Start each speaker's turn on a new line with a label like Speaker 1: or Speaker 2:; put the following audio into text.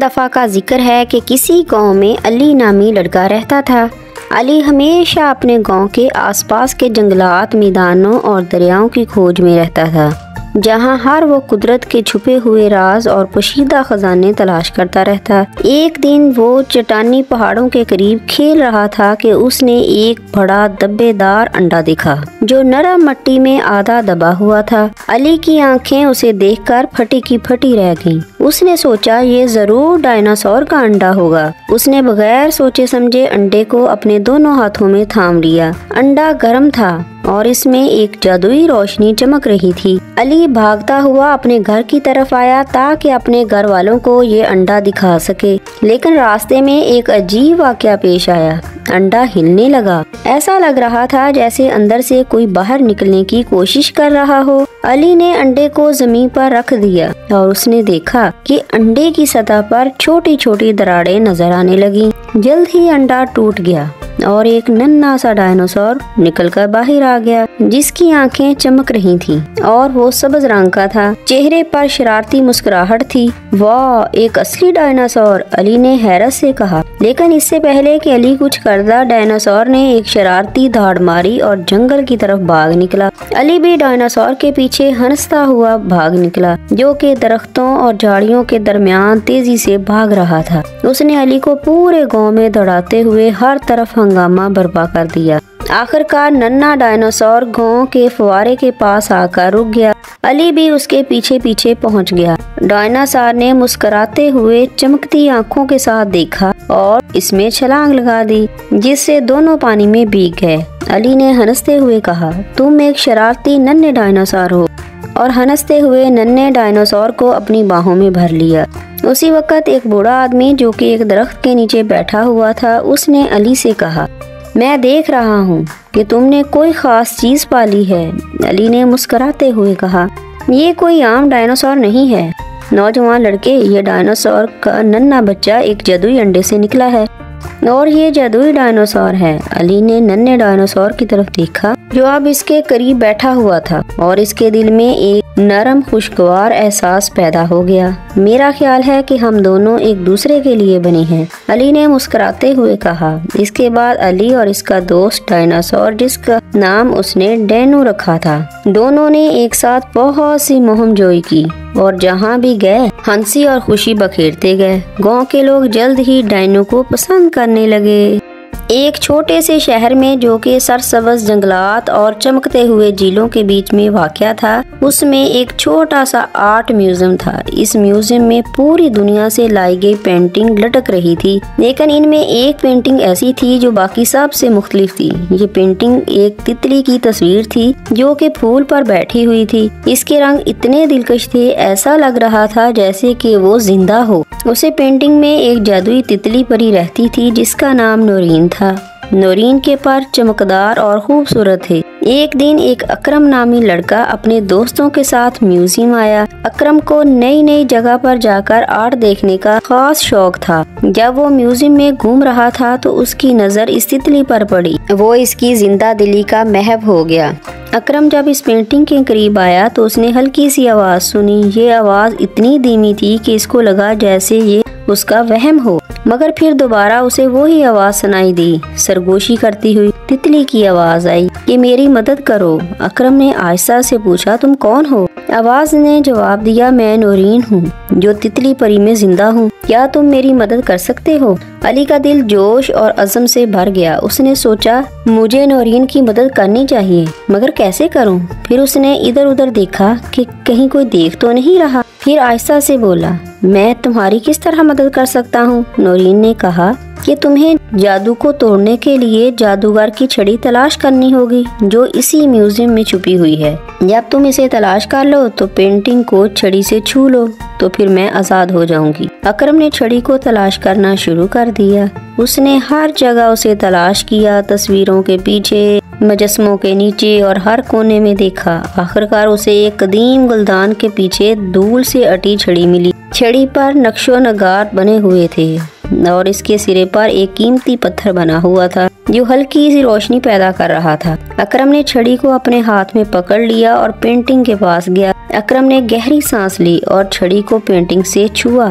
Speaker 1: دفعہ کا ذکر ہے کہ کسی گاؤں میں علی نامی لڑکا رہتا تھا۔ علی ہمیشہ اپنے گاؤں کے آس پاس کے جنگلات، میدانوں اور دریاؤں کی کھوج میں رہتا تھا، جہاں ہر وہ قدرت کے چھپے ہوئے راز اور پوشیدہ خزانے تلاش کرتا رہتا۔ ایک دن وہ چٹانی پہاڑوں کے قریب کھیل رہا تھا کہ اس نے ایک بڑا دبے دار انڈا دیکھا جو نرم مٹی میں آدھا دبا ہوا تھا۔ علی کی آنکھیں اسے دیکھ کر پھٹی کی پھٹی رہ گئیں۔ اس نے سوچا یہ ضرور ڈائناسور کا انڈا ہوگا۔ اس نے بغیر سوچے سمجھے انڈے کو اپنے دونوں ہاتھوں میں تھام لیا۔ انڈا گرم تھا اور اس میں ایک جادوئی روشنی چمک رہی تھی۔ علی بھاگتا ہوا اپنے گھر کی طرف آیا تاکہ اپنے گھر والوں کو یہ انڈا دکھا سکے، لیکن راستے میں ایک عجیب واقعہ پیش آیا۔ انڈا ہلنے لگا، ایسا لگ رہا تھا جیسے اندر سے کوئی باہر نکلنے کی کوشش کر رہا ہو۔ علی نے انڈے کو زمین پر رکھ دیا اور اس نے دیکھا کہ انڈے کی سطح پر چھوٹی چھوٹی دراڑیں نظر آنے لگیں۔ جلد ہی انڈا ٹوٹ گیا اور ایک ننھا سا ڈائناسور نکل کر باہر آ گیا، جس کی آنکھیں چمک رہی تھیں اور وہ سبز رنگ کا تھا۔ چہرے پر شرارتی مسکراہٹ تھی۔ واہ، ایک اصلی ڈائناسور، علی نے حیرت سے کہا۔ لیکن اس سے پہلے کہ علی کچھ کردہ، ڈائناسور نے ایک شرارتی دھاڑ ماری اور جنگل کی طرف بھاگ نکلا۔ علی بھی ڈائناسور کے پیچھے ہنستا ہوا بھاگ نکلا، جو کہ درختوں اور جھاڑیوں کے درمیان تیزی سے بھاگ رہا تھا۔ اس نے علی کو پورے گاؤں میں دوڑاتے ہوئے ہر طرف ہنگامہ برپا کر دیا۔ آخر کار ننھا ڈائناسور گاؤں کے فوارے کے پاس آ کر رک گیا۔ علی بھی اس کے پیچھے پیچھے پہنچ گیا۔ ڈائناسور نے مسکراتے ہوئے چمکتی آنکھوں کے ساتھ دیکھا اور اس میں چھلانگ لگا دی، جس سے دونوں پانی میں بھیگ گئے۔ علی نے ہنستے ہوئے کہا، تم ایک شرارتی ننھے ڈائناسور ہو، اور ہنستے ہوئے ننھے ڈائناسور کو اپنی باہوں میں بھر لیا۔ اسی وقت ایک بوڑھا آدمی جو کہ ایک درخت کے نیچے بیٹھا ہوا تھا، اس نے علی سے کہا، میں دیکھ رہا ہوں کہ تم نے کوئی خاص چیز پالی ہے۔ علی نے مسکراتے ہوئے کہا، یہ کوئی عام ڈائناسور نہیں ہے نوجوان لڑکے، یہ ڈائناسور کا ننھا بچہ ایک جادوئی انڈے سے نکلا ہے، اور یہ جادوئی ڈائناسور ہے۔ علی نے ننھے ڈائناسور کی طرف دیکھا جو اب اس کے قریب بیٹھا ہوا تھا، اور اس کے دل میں ایک نرم خوشگوار احساس پیدا ہو گیا۔ میرا خیال ہے کہ ہم دونوں ایک دوسرے کے لیے بنے ہیں، علی نے مسکراتے ہوئے کہا۔ اس کے بعد علی اور اس کا دوست ڈائناسور، جس کا نام اس نے ڈینو رکھا تھا، دونوں نے ایک ساتھ بہت سی مہم جوئی کی، اور جہاں بھی گئے ہنسی اور خوشی بکھیرتے گئے۔ گاؤں کے لوگ جلد ہی ڈائنو کو پسند کرنے لگے۔ ایک چھوٹے سے شہر میں جو کہ سرسبز جنگلات اور چمکتے ہوئے جھیلوں کے بیچ میں واقع تھا، اس میں ایک چھوٹا سا آرٹ میوزیم تھا۔ اس میوزیم میں پوری دنیا سے لائی گئی پینٹنگ لٹک رہی تھی، لیکن ان میں ایک پینٹنگ ایسی تھی جو باقی سب سے مختلف تھی۔ یہ پینٹنگ ایک تتلی کی تصویر تھی جو کہ پھول پر بیٹھی ہوئی تھی۔ اس کے رنگ اتنے دلکش تھے، ایسا لگ رہا تھا جیسے کہ وہ زندہ ہو۔ اسے پینٹنگ میں ایک جادوئی تتلی پری رہتی تھی جس کا نام نورین تھا۔ نورین کے پر چمکدار اور خوبصورت تھے۔ ایک دن ایک اکرم نامی لڑکا اپنے دوستوں کے ساتھ میوزیم آیا۔ اکرم کو نئی نئی جگہ پر جا کر آرٹ دیکھنے کا خاص شوق تھا۔ جب وہ میوزیم میں گھوم رہا تھا تو اس کی نظر اس تتلی پر پڑی۔ وہ اس کی زندہ دلی کا محو ہو گیا۔ اکرم جب اس پینٹنگ کے قریب آیا تو اس نے ہلکی سی آواز سنی۔ یہ آواز اتنی دھیمی تھی کہ اس کو لگا جیسے یہ اس کا وہم ہو، مگر پھر دوبارہ اسے وہی آواز سنائی دی۔ سرگوشی کرتی ہوئی تتلی کی آواز آئی کہ میری مدد کرو۔ اکرم نے آہستہ سے پوچھا، تم کون ہو؟ آواز نے جواب دیا، میں نورین ہوں جو تتلی پری میں زندہ ہوں، کیا تم میری مدد کر سکتے ہو؟ علی کا دل جوش اور عزم سے بھر گیا۔ اس نے سوچا مجھے نورین کی مدد کرنی چاہیے، مگر کیسے کروں؟ پھر اس نے ادھر ادھر دیکھا کہ کہیں کوئی دیکھ تو نہیں رہا۔ پھر آہستہ سے بولا، میں تمہاری کس طرح مدد کر سکتا ہوں؟ نورین نے کہا کہ تمہیں جادو کو توڑنے کے لیے جادوگر کی چھڑی تلاش کرنی ہوگی جو اسی میوزیم میں چھپی ہوئی ہے۔ جب تم اسے تلاش کر لو تو پینٹنگ کو چھڑی سے چھو لو، تو پھر میں آزاد ہو جاؤں گی۔ اکرم نے چھڑی کو تلاش کرنا شروع کر دیا۔ اس نے ہر جگہ اسے تلاش کیا، تصویروں کے پیچھے، مجسموں کے نیچے اور ہر کونے میں دیکھا۔ آخر کار اسے ایک قدیم گلدان کے پیچھے دھول سے اٹی چھڑی ملی۔ چھڑی پر نقش و نگار بنے ہوئے تھے اور اس کے سرے پر ایک قیمتی پتھر بنا ہوا تھا جو ہلکی سی روشنی پیدا کر رہا تھا۔ اکرم نے چھڑی کو اپنے ہاتھ میں پکڑ لیا اور پینٹنگ کے پاس گیا۔ اکرم نے گہری سانس لی اور چھڑی کو پینٹنگ سے چھوا۔